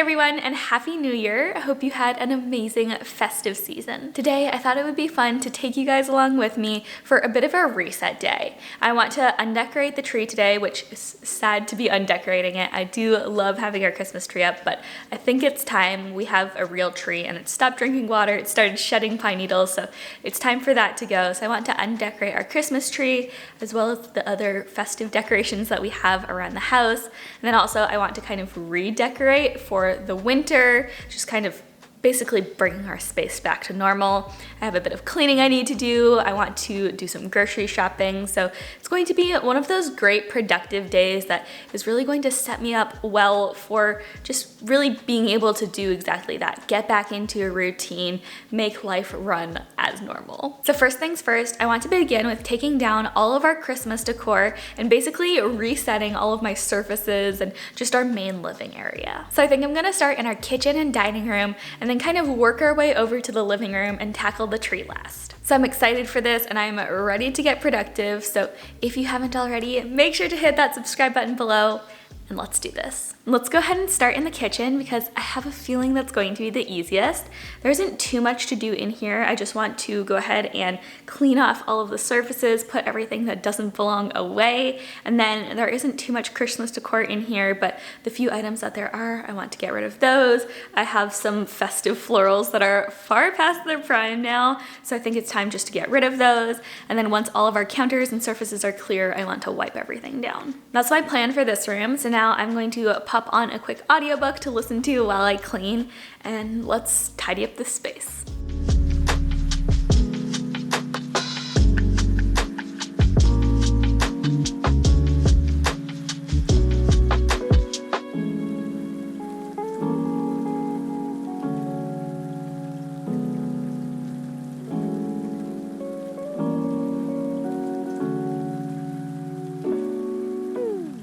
everyone, and Happy New Year. I hope you had an amazing festive season. Today, I thought it would be fun to take you guys along with me for a bit of a reset day. I want to undecorate the tree today, which is sad to be undecorating it. I do love having our Christmas tree up, but I think it's time. We have a real tree and it stopped drinking water. It started shedding pine needles, so it's time for that to go. So I want to undecorate our Christmas tree as well as the other festive decorations that we have around the house. And then also I want to kind of redecorate for the winter, just kind of basically bringing our space back to normal. I have a bit of cleaning I need to do. I want to do some grocery shopping. So it's going to be one of those great productive days that is really going to set me up well for just really being able to do exactly that. Get back into a routine, make life run as normal. So first things first, I want to begin with taking down all of our Christmas decor and basically resetting all of my surfaces and just our main living area. So I think I'm gonna start in our kitchen and dining room and then kind of work our way over to the living room and tackle the tree last. So I'm excited for this and I'm ready to get productive. So if you haven't already, make sure to hit that subscribe button below and let's do this. Let's go ahead and start in the kitchen because I have a feeling that's going to be the easiest. There isn't too much to do in here. I just want to go ahead and clean off all of the surfaces, put everything that doesn't belong away, and then there isn't too much Christmas decor in here, but the few items that there are, I want to get rid of those. I have some festive florals that are far past their prime now, so I think it's time just to get rid of those. And then once all of our counters and surfaces are clear, I want to wipe everything down. That's my plan for this room. So now I'm going to pop on a quick audiobook to listen to while I clean, and let's tidy up this space.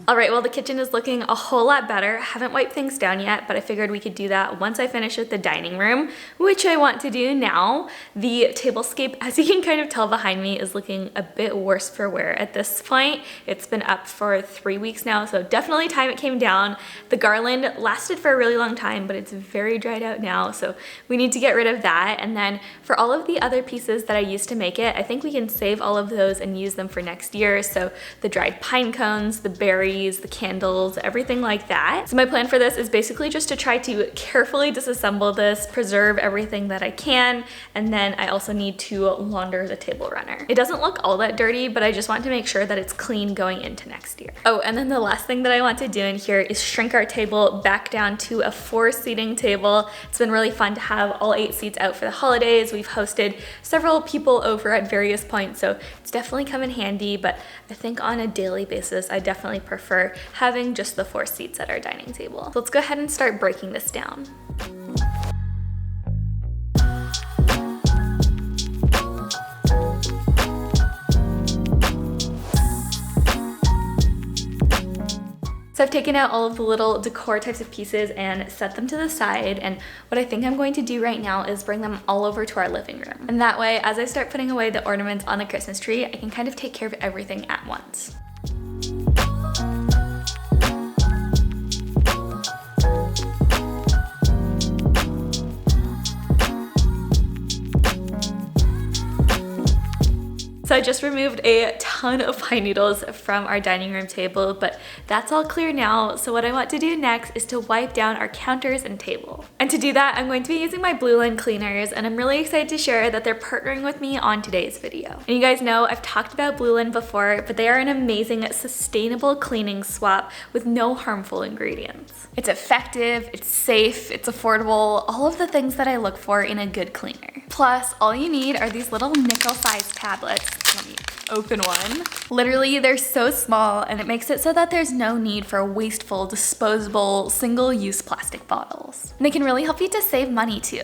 All right, well, the kitchen is looking a whole lot better. I haven't wiped things down yet, but I figured we could do that once I finish with the dining room, which I want to do now. The tablescape, as you can kind of tell behind me, is looking a bit worse for wear at this point. It's been up for 3 weeks now, so definitely time it came down. The garland lasted for a really long time, but it's very dried out now, so we need to get rid of that. And then for all of the other pieces that I used to make it, I think we can save all of those and use them for next year. So the dried pine cones, the berries, the candles, everything like that. So my plan for this is basically just to try to carefully disassemble this, preserve everything that I can, and then I also need to launder the table runner. It doesn't look all that dirty, but I just want to make sure that it's clean going into next year. Oh, and then the last thing that I want to do in here is shrink our table back down to a 4-seating table. It's been really fun to have all 8 seats out for the holidays. We've hosted several people over at various points, so it's definitely come in handy, but I think on a daily basis, I definitely prefer having just the 4 seats at our dining table. So let's go ahead and start breaking this down. So I've taken out all of the little decor types of pieces and set them to the side, and what I think I'm going to do right now is bring them all over to our living room. And that way, as I start putting away the ornaments on the Christmas tree, I can kind of take care of everything at once. So I just removed a ton of pine needles from our dining room table, but that's all clear now. So what I want to do next is to wipe down our counters and table. And to do that, I'm going to be using my Blueland cleaners, and I'm really excited to share that they're partnering with me on today's video. And you guys know I've talked about Blueland before, but they are an amazing sustainable cleaning swap with no harmful ingredients. It's effective, it's safe, it's affordable, all of the things that I look for in a good cleaner. Plus, all you need are these little nickel-sized tablets. Let me open one. Literally, they're so small, and it makes it so that there's no need for wasteful, disposable, single-use plastic bottles. And they can really help you to save money too.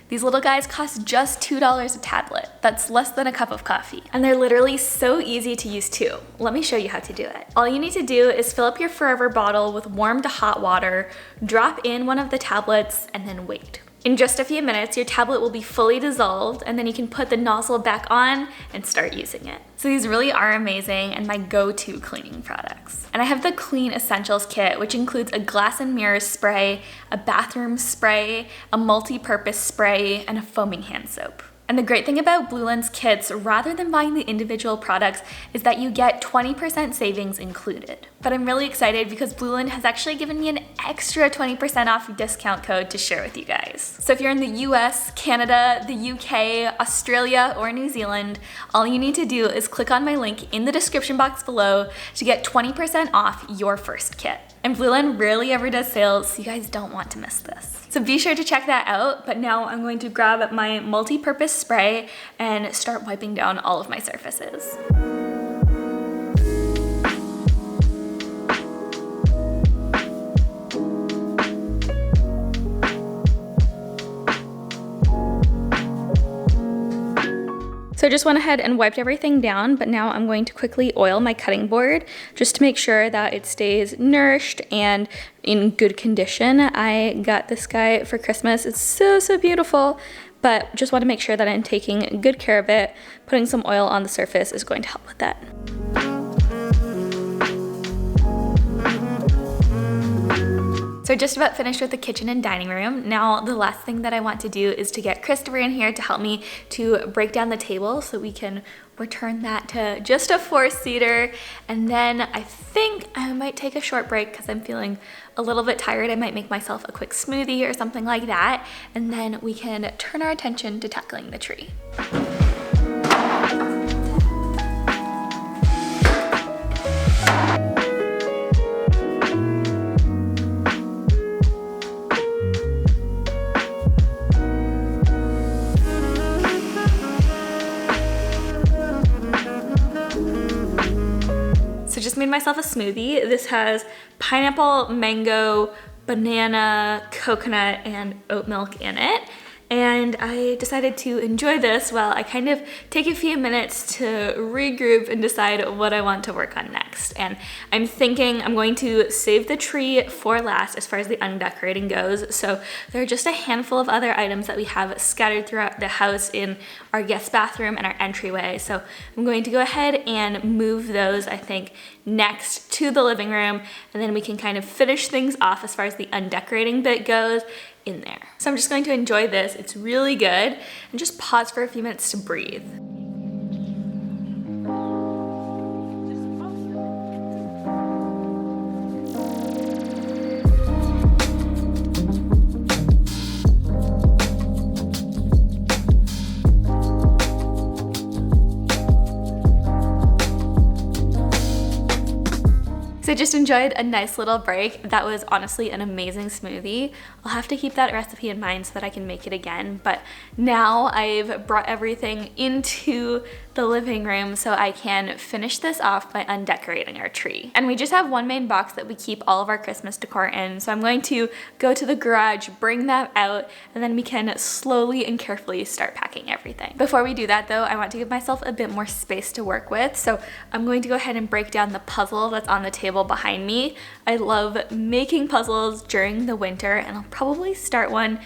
These little guys cost just $2 a tablet. That's less than a cup of coffee. And they're literally so easy to use too. Let me show you how to do it. All you need to do is fill up your Forever bottle with warm to hot water, drop in one of the tablets, and then wait. In just a few minutes, your tablet will be fully dissolved, and then you can put the nozzle back on and start using it. So these really are amazing and my go-to cleaning products. And I have the Clean Essentials kit, which includes a glass and mirrors spray, a bathroom spray, a multi-purpose spray, and a foaming hand soap. And the great thing about Blueland's kits, rather than buying the individual products, is that you get 20% savings included. But I'm really excited because Blueland has actually given me an extra 20% off discount code to share with you guys. So if you're in the US, Canada, the UK, Australia, or New Zealand, all you need to do is click on my link in the description box below to get 20% off your first kit. And Blueland rarely ever does sales, so you guys don't want to miss this. So be sure to check that out, but now I'm going to grab my multi-purpose spray and start wiping down all of my surfaces. So I just went ahead and wiped everything down, but now I'm going to quickly oil my cutting board just to make sure that it stays nourished and in good condition. I got this guy for Christmas. It's so beautiful, but just want to make sure that I'm taking good care of it. Putting some oil on the surface is going to help with that. So just about finished with the kitchen and dining room. Now the last thing that I want to do is to get Christopher in here to help me to break down the table so we can return that to just a 4-seater. And then I think I might take a short break because I'm feeling a little bit tired. I might make myself a quick smoothie or something like that. And then we can turn our attention to tackling the tree. So just made myself a smoothie. This has pineapple, mango, banana, coconut, and oat milk in it. And I decided to enjoy this while I kind of take a few minutes to regroup and decide what I want to work on next. And I'm thinking I'm going to save the tree for last as far as the undecorating goes. So there are just a handful of other items that we have scattered throughout the house in our guest bathroom and our entryway. So I'm going to go ahead and move those, I think, next to the living room, and then we can kind of finish things off as far as the undecorating bit goes in there. So I'm just going to enjoy this. It's really good, and just pause for a few minutes to breathe. So I just enjoyed a nice little break. That was honestly an amazing smoothie. I'll have to keep that recipe in mind so that I can make it again, but now I've brought everything into the living room so I can finish this off by undecorating our tree. And we just have one main box that we keep all of our Christmas decor in, so I'm going to go to the garage, bring that out, and then we can slowly and carefully start packing everything. Before we do that though, I want to give myself a bit more space to work with, so I'm going to go ahead and break down the puzzle that's on the table behind me. I love making puzzles during the winter, and I'll probably start one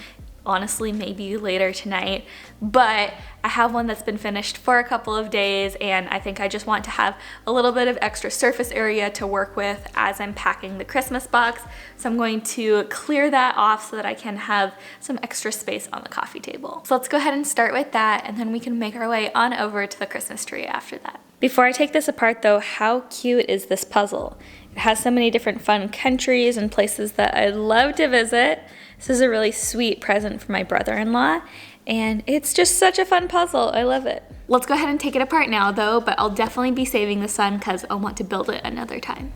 honestly maybe later tonight, but I have one that's been finished for a couple of days, and I think I just want to have a little bit of extra surface area to work with as I'm packing the Christmas box. So I'm going to clear that off so that I can have some extra space on the coffee table. So let's go ahead and start with that, and then we can make our way on over to the Christmas tree after that. Before I take this apart though, how cute is this puzzle? It has so many different fun countries and places that I'd love to visit. This is a really sweet present for my brother-in-law, and it's just such a fun puzzle. I love it. Let's go ahead and take it apart now though, but I'll definitely be saving the sun because I want to build it another time.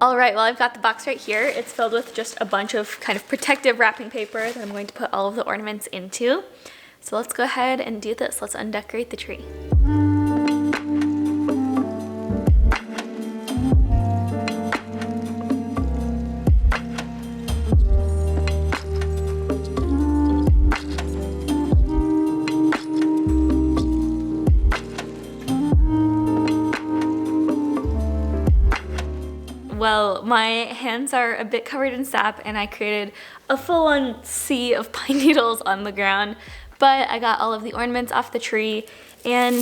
All right, well, I've got the box right here. It's filled with just a bunch of kind of protective wrapping paper that I'm going to put all of the ornaments into. So let's go ahead and do this. Let's undecorate the tree. my hands are a bit covered in sap and I created a full-on sea of pine needles on the ground, but I got all of the ornaments off the tree and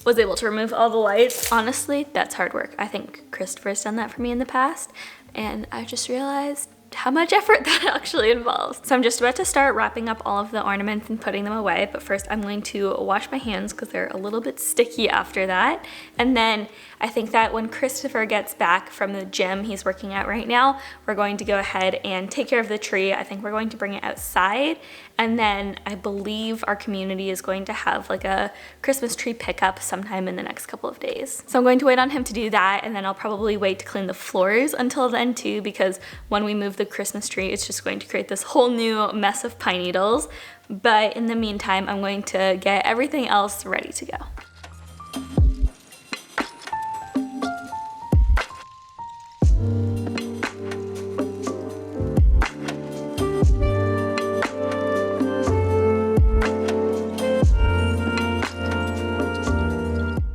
was able to remove all the lights. Honestly, that's hard work. I think Christopher's done that for me in the past, and I just realized how much effort that actually involves. So I'm just about to start wrapping up all of the ornaments and putting them away, but first I'm going to wash my hands because they're a little bit sticky after that. And then I think that when Christopher gets back from the gym he's working at right now, we're going to go ahead and take care of the tree. I think we're going to bring it outside, and then I believe our community is going to have like a Christmas tree pickup sometime in the next couple of days. So I'm going to wait on him to do that, and then I'll probably wait to clean the floors until then too, because when we move the Christmas tree, it's just going to create this whole new mess of pine needles. But in the meantime, I'm going to get everything else ready to go.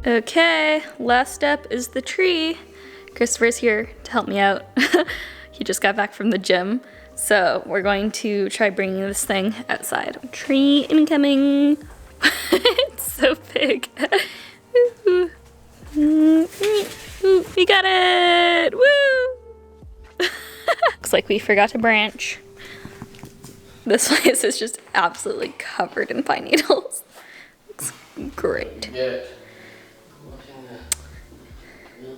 Okay, last step is the tree. Christopher's here to help me out. He just got back from the gym, so we're going to try bringing this thing outside. Tree incoming. It's so big. We got it! Woo! Looks like we forgot a branch. This place is just absolutely covered in pine needles. Looks great.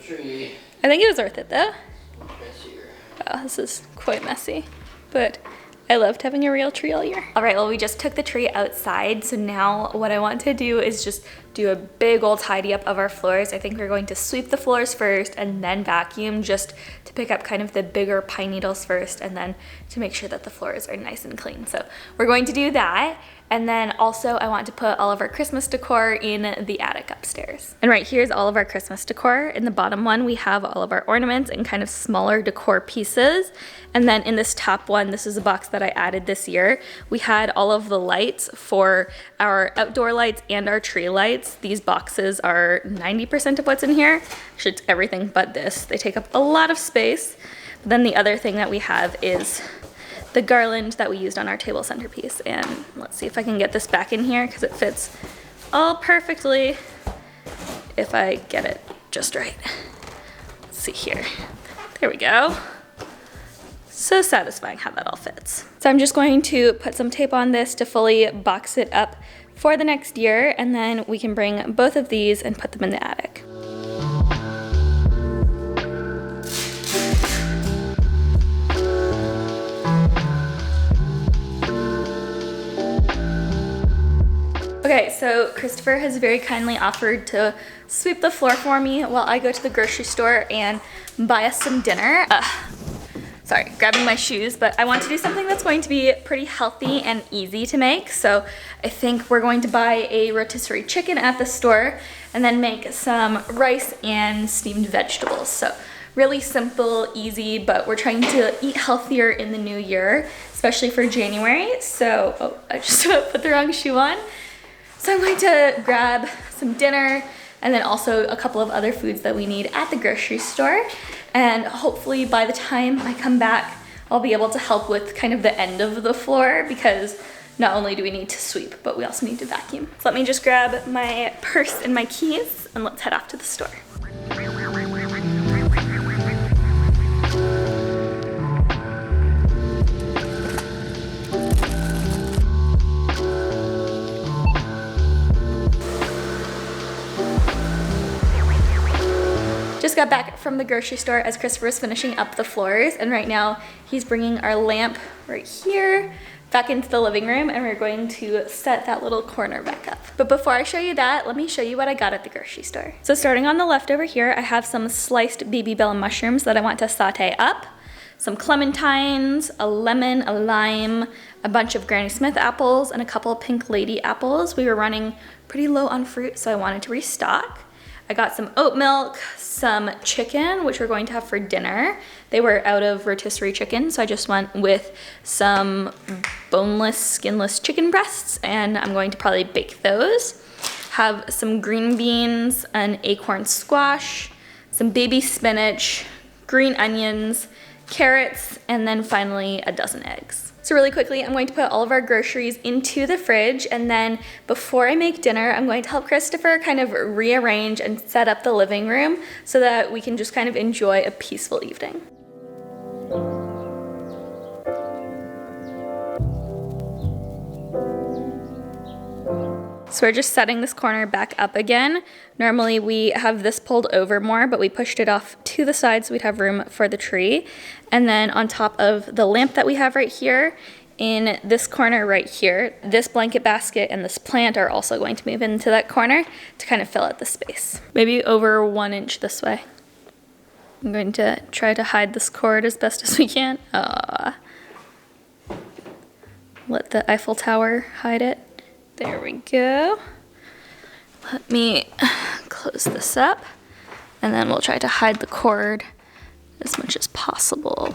Tree. I think it was worth it though. Messier. Oh, this is quite messy, but I loved having a real tree all year. All right, well, we just took the tree outside, so now what I want to do is just do a big old tidy up of our floors. I think we're going to sweep the floors first and then vacuum, just to pick up kind of the bigger pine needles first, and then to make sure that the floors are nice and clean. So we're going to do that. And then also I want to put all of our Christmas decor in the attic upstairs. And right here's all of our Christmas decor. In the bottom one, we have all of our ornaments and kind of smaller decor pieces. And then in this top one, this is a box that I added this year. We had all of the lights for our outdoor lights and our tree lights. These boxes are 90% of what's in here. Actually, it's everything but this. They take up a lot of space. But then the other thing that we have is the garland that we used on our table centerpiece. And let's see if I can get this back in here because it fits all perfectly if I get it just right. Let's see here. There we go. So satisfying how that all fits. So I'm just going to put some tape on this to fully box it up for the next year, and then we can bring both of these and put them in the attic. Okay, so Christopher has very kindly offered to sweep the floor for me while I go to the grocery store and buy us some dinner. Sorry, grabbing my shoes, but I want to do something that's going to be pretty healthy and easy to make. So I think we're going to buy a rotisserie chicken at the store and then make some rice and steamed vegetables. So really simple, easy, but we're trying to eat healthier in the new year, especially for January. So, oh, I just put the wrong shoe on. So I'm going to grab some dinner and then also a couple of other foods that we need at the grocery store. And hopefully by the time I come back, I'll be able to help with kind of the end of the floor, because not only do we need to sweep, but we also need to vacuum. So let me just grab my purse and my keys and let's head off to the store. Just got back from the grocery store as Christopher was finishing up the floors, and right now he's bringing our lamp right here back into the living room, and we're going to set that little corner back up. But before I show you that, let me show you what I got at the grocery store. So starting on the left over here, I have some sliced baby bell mushrooms that I want to saute up, some clementines, a lemon, a lime, a bunch of Granny Smith apples, and a couple of Pink Lady apples. We were running pretty low on fruit, so I wanted to restock. I got some oat milk, some chicken, which we're going to have for dinner. They were out of rotisserie chicken, so I just went with some boneless, skinless chicken breasts, and I'm going to probably bake those. Have some green beans, an acorn squash, some baby spinach, green onions, carrots, and then finally a dozen eggs. So really quickly, I'm going to put all of our groceries into the fridge, and then before I make dinner, I'm going to help Christopher kind of rearrange and set up the living room so that we can just kind of enjoy a peaceful evening. So we're just setting this corner back up again. Normally we have this pulled over more, but we pushed it off to the side so we'd have room for the tree. And then on top of the lamp that we have right here, in this corner right here, this blanket basket and this plant are also going to move into that corner to kind of fill out the space. Maybe over 1 inch this way. I'm going to try to hide this cord as best as we can. Let the Eiffel Tower hide it. There we go. Let me close this up, and then we'll try to hide the cord as much as possible.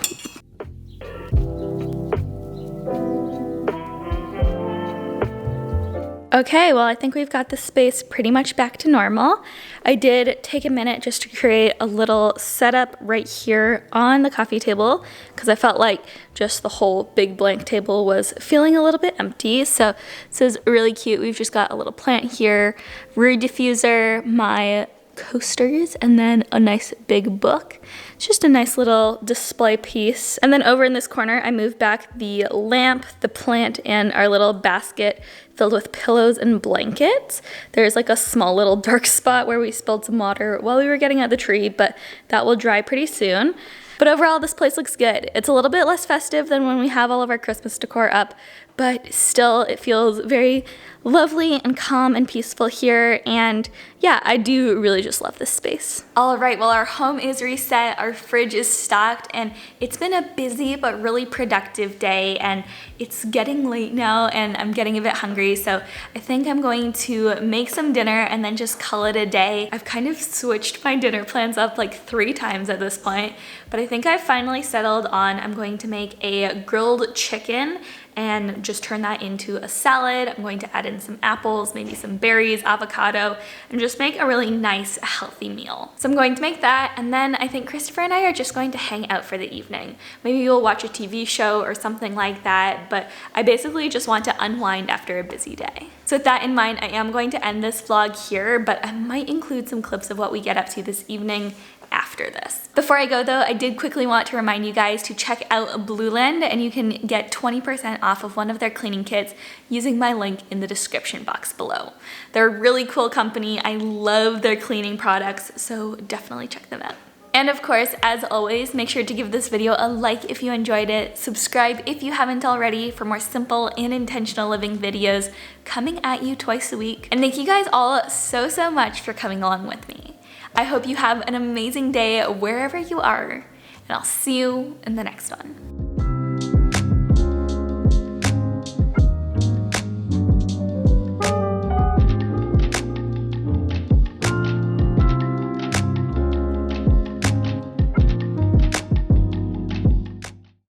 Okay, well, I think we've got the space pretty much back to normal. I did take a minute just to create a little setup right here on the coffee table because I felt like just the whole big blank table was feeling a little bit empty. So this is really cute. We've just got a little plant here, Rude diffuser, my coasters, and then a nice big book. It's just a nice little display piece. And then over in this corner, I moved back the lamp, the plant, and our little basket filled with pillows and blankets. There's like a small little dark spot where we spilled some water while we were getting out the tree, but that will dry pretty soon. But overall, this place looks good. It's a little bit less festive than when we have all of our Christmas decor up, but still it feels very lovely and calm and peaceful here. And yeah, I do really just love this space. All right, well, our home is reset, our fridge is stocked, and it's been a busy but really productive day, and it's getting late now and I'm getting a bit hungry, so I think I'm going to make some dinner and then just call it a day. I've kind of switched my dinner plans up like 3 times at this point, but I think I've finally settled on I'm going to make a grilled chicken and just turn that into a salad. I'm going to add in some apples, maybe some berries, avocado, and just make a really nice, healthy meal. So I'm going to make that, and then I think Christopher and I are just going to hang out for the evening. Maybe we'll watch a TV show or something like that, but I basically just want to unwind after a busy day. So with that in mind, I am going to end this vlog here, but I might include some clips of what we get up to this evening after this. Before I go though, I did quickly want to remind you guys to check out Blueland, and you can get 20% off of one of their cleaning kits using my link in the description box below. They're a really cool company. I love their cleaning products, so definitely check them out. And of course, as always, make sure to give this video a like if you enjoyed it, subscribe if you haven't already for more simple and intentional living videos coming at you twice a week. And thank you guys all so much for coming along with me. I hope you have an amazing day wherever you are, and I'll see you in the next one.